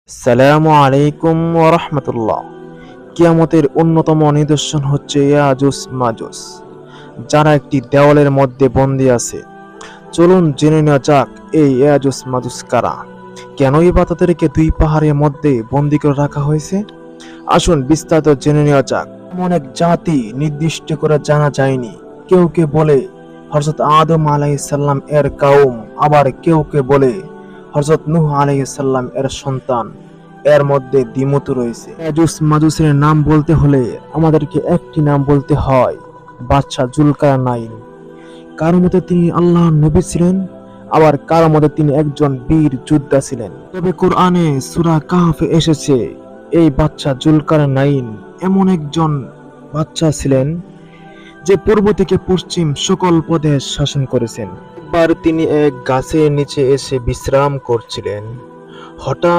সালামু আলাইকুম ওয়া রাহমাতুল্লাহ। কিয়ামতের অন্যতম নিদর্শন হচ্ছে ইয়াজুজ মাজুজ, যারা একটি দেওয়ালের মধ্যে বন্দী আছে। চলুন জেনে নেওয়া যাক এই ইয়াজুজ মাজুজ কারা, কেন ইবাদতদেরকে দুই পাহাড়ের মধ্যে বন্দী করে রাখা হয়েছে। আসুন বিস্তারিত জেনে নেওয়া যাক। এমন এক জাতি নির্দিষ্ট করে জানা যায়নি। কেউ কে বলে হযরত আদম আলাইহিস সালাম এর কাউম, আবার কেউ কে বলে হযরত নূহ আলাইহিস সালাম এর সন্তান। এর মধ্যে দ্বিমত রয়েছে। ইয়াজুজ মাজুজের নাম বলতে হলে আমাদেরকে একটি নাম বলতে হয়, বাদশাহ জুলকারনাইন। কারো মতে তিনি আল্লাহর নবী ছিলেন, আবার কারো মতে তিনি একজন বীর যোদ্ধা ছিলেন। তবে কোরআনে সূরা কাহফে এসেছে এই বাদশাহ জুলকারনাইন এমন একজন বাদশাহ ছিলেন যে পূর্ব থেকে পশ্চিম সকল প্রদেশ শাসন করেছেন। একবার তিনি এক গাছের নিচে এসে বিশ্রাম করছিলেন। হঠাৎ